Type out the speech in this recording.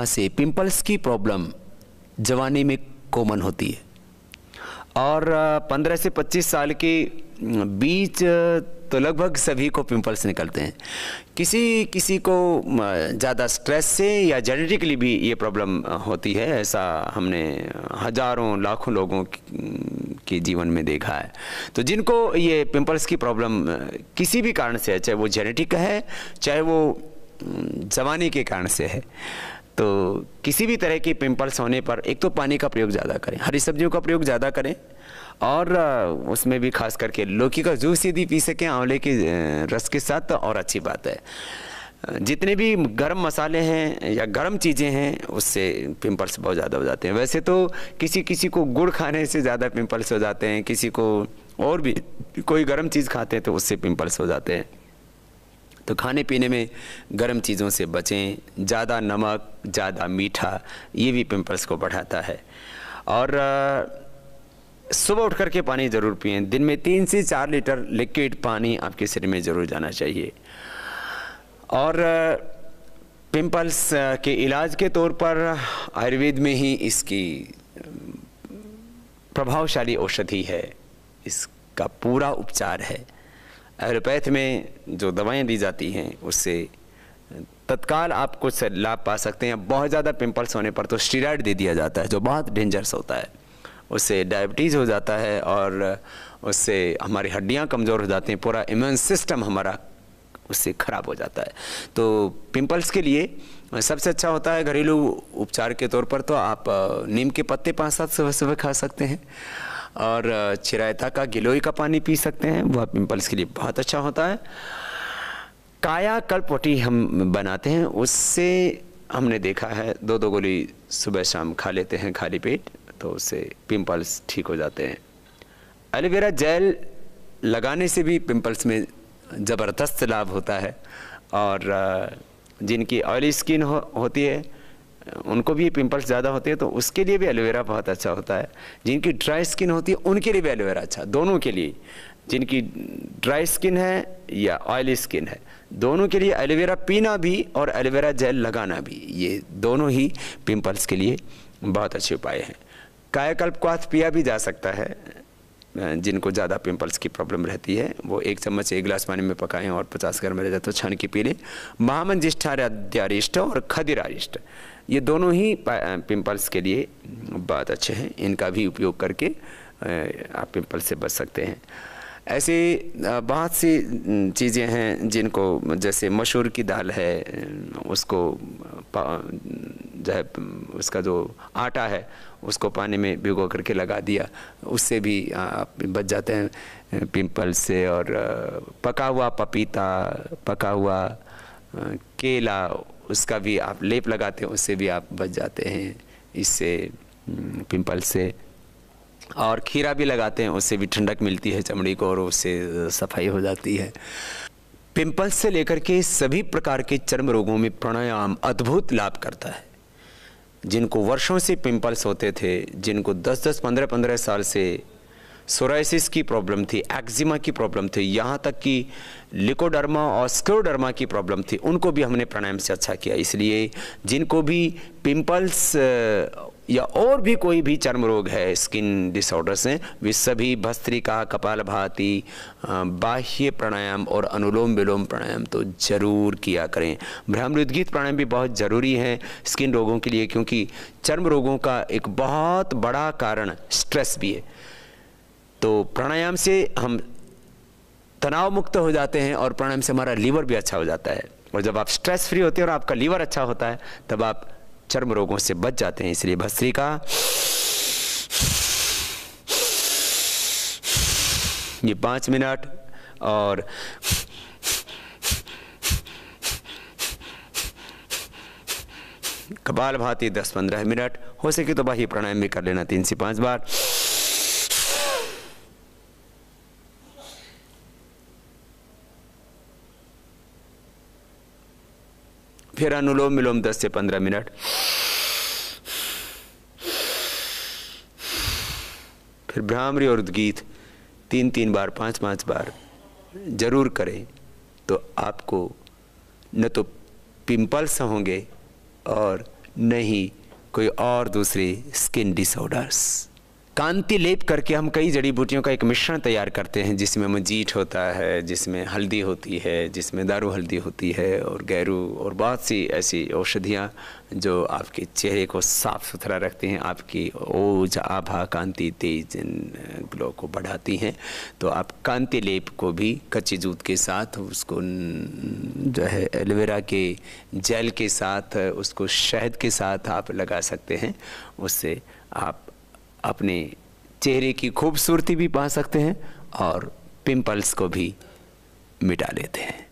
वहाँ से पिंपल्स की प्रॉब्लम जवानी में कॉमन होती है और 15 से 25 साल के बीच तो लगभग सभी को पिंपल्स निकलते हैं। किसी किसी को ज़्यादा स्ट्रेस से या जेनेटिकली भी ये प्रॉब्लम होती है, ऐसा हमने हजारों लाखों लोगों के जीवन में देखा है। तो जिनको ये पिंपल्स की प्रॉब्लम किसी भी कारण से है, चाहे वो जेनेटिक है चाहे वो जवानी के कारण से है, तो किसी भी तरह की पिंपल्स होने पर एक तो पानी का प्रयोग ज़्यादा करें, हरी सब्जियों का प्रयोग ज़्यादा करें और उसमें भी खास करके लौकी का जूस यदि पी सकें आंवले के रस के साथ तो और अच्छी बात है। जितने भी गरम मसाले हैं या गरम चीज़ें हैं उससे पिंपल्स बहुत ज़्यादा हो जाते हैं। वैसे तो किसी किसी को गुड़ खाने से ज़्यादा पिंपल्स हो जाते हैं, किसी को और भी कोई गरम चीज़ खाते हैं तो उससे पिंपल्स हो जाते हैं। तो खाने पीने में गर्म चीज़ों से बचें, ज़्यादा नमक ज़्यादा मीठा ये भी पिंपल्स को बढ़ाता है। और सुबह उठ करके पानी ज़रूर पिएँ, दिन में 3 से 4 लीटर लिक्विड पानी आपके शरीर में ज़रूर जाना चाहिए। और पिंपल्स के इलाज के तौर पर आयुर्वेद में ही इसकी प्रभावशाली औषधि है, इसका पूरा उपचार है। एलोपैथ में जो दवाएं दी जाती हैं उससे तत्काल आप कुछ लाभ पा सकते हैं। बहुत ज़्यादा पिंपल्स होने पर तो स्टीरॉयड दे दिया जाता है जो बहुत डेंजरस होता है, उससे डायबिटीज़ हो जाता है और उससे हमारी हड्डियां कमज़ोर हो जाती हैं, पूरा इम्यून सिस्टम हमारा उससे ख़राब हो जाता है। तो पिंपल्स के लिए सबसे अच्छा होता है घरेलू उपचार के तौर पर तो आप नीम के पत्ते 5-7 सुबह सुबह खा सकते हैं और चिरायता का गिलोय का पानी पी सकते हैं, वह पिंपल्स के लिए बहुत अच्छा होता है। कायाकल्प हम बनाते हैं, उससे हमने देखा है 2-2 गोली सुबह शाम खा लेते हैं खाली पेट, तो उससे पिंपल्स ठीक हो जाते हैं। एलोवेरा जेल लगाने से भी पिंपल्स में ज़बरदस्त लाभ होता है और जिनकी ऑयली स्किन होती है उनको भी पिंपल्स ज़्यादा होते हैं तो उसके लिए भी एलोवेरा बहुत अच्छा होता है। जिनकी ड्राई स्किन होती है उनके लिए भी एलोवेरा अच्छा, दोनों के लिए, जिनकी ड्राई स्किन है या ऑयली स्किन है दोनों के लिए एलोवेरा पीना भी और एलोवेरा जेल लगाना भी, ये दोनों ही पिंपल्स के लिए बहुत अच्छे उपाय हैं। कायाकल्प क्वाथ पिया भी जा सकता है, जिनको ज़्यादा पिंपल्स की प्रॉब्लम रहती है वो 1 चम्मच 1 गिलास पानी में पकाएं और 50 ग्राम रह जाए तो छान के पी लें। महामंजिष्ठार्यारिष्ट और खदिरारिष्ट ये दोनों ही पिंपल्स के लिए बहुत अच्छे हैं, इनका भी उपयोग करके आप पिंपल्स से बच सकते हैं। ऐसे बहुत सी चीज़ें हैं जिनको, जैसे मसूर की दाल है उसको जो है उसका जो आटा है उसको पानी में भिगो करके लगा दिया, उससे भी आप बच जाते हैं पिंपल्स से। और पका हुआ पपीता, पका हुआ केला, उसका भी आप लेप लगाते हैं, उससे भी आप बच जाते हैं इससे पिंपल्स से। और खीरा भी लगाते हैं, उससे भी ठंडक मिलती है चमड़ी को और उससे सफाई हो जाती है। पिंपल्स से लेकर के सभी प्रकार के चर्म रोगों में प्राणायाम अद्भुत लाभ करता है। जिनको वर्षों से पिंपल्स होते थे, जिनको 10-10, 15-15 साल से सोराइसिस की प्रॉब्लम थी, एक्जिमा की प्रॉब्लम थी, यहाँ तक कि लिकोडर्मा और स्क्लेरोडर्मा की प्रॉब्लम थी, उनको भी हमने प्राणायाम से अच्छा किया। इसलिए जिनको भी पिंपल्स या और भी कोई भी चर्म रोग है, स्किन डिसऑर्डर्स हैं, वे सभी भस्त्रिका, कपालभाति, बाह्य प्राणायाम और अनुलोम विलोम प्राणायाम तो जरूर किया करें। भ्रामरुद्गीत प्राणायाम भी बहुत ज़रूरी है स्किन रोगों के लिए, क्योंकि चर्म रोगों का एक बहुत बड़ा कारण स्ट्रेस भी है। तो प्राणायाम से हम तनाव मुक्त हो जाते हैं और प्राणायाम से हमारा लीवर भी अच्छा हो जाता है। और जब आप स्ट्रेस फ्री होते हैं और आपका लीवर अच्छा होता है तब आप चर्म रोगों से बच जाते हैं। इसलिए भस्त्रिका ये 5 मिनट और कपालभाति 10-15 मिनट, हो सके तो बाह्य प्राणायाम भी कर लेना 3 से 5 बार। फिर अनुलोम विलोम 10 से 15 मिनट। फिर भ्रामरी और उद्गीत 3-3 बार 5-5 बार जरूर करें, तो आपको न तो पिंपल्स होंगे और नहीं कोई और दूसरे स्किन डिसऑर्डर्स। कांति लेप करके हम कई जड़ी बूटियों का एक मिश्रण तैयार करते हैं, जिसमें मजीठ होता है, जिसमें हल्दी होती है, जिसमें दारू हल्दी होती है, और गैरू और बहुत सी ऐसी औषधियाँ जो आपके चेहरे को साफ सुथरा रखती हैं, आपकी ओज आभा कांति तेज ग्लो को बढ़ाती हैं। तो आप कांति लेप को भी कच्ची दूध के साथ उसको जो है एलोवेरा के जेल के साथ, उसको शहद के साथ आप लगा सकते हैं। उससे आप अपने चेहरे की खूबसूरती भी पा सकते हैं और पिंपल्स को भी मिटा लेते हैं।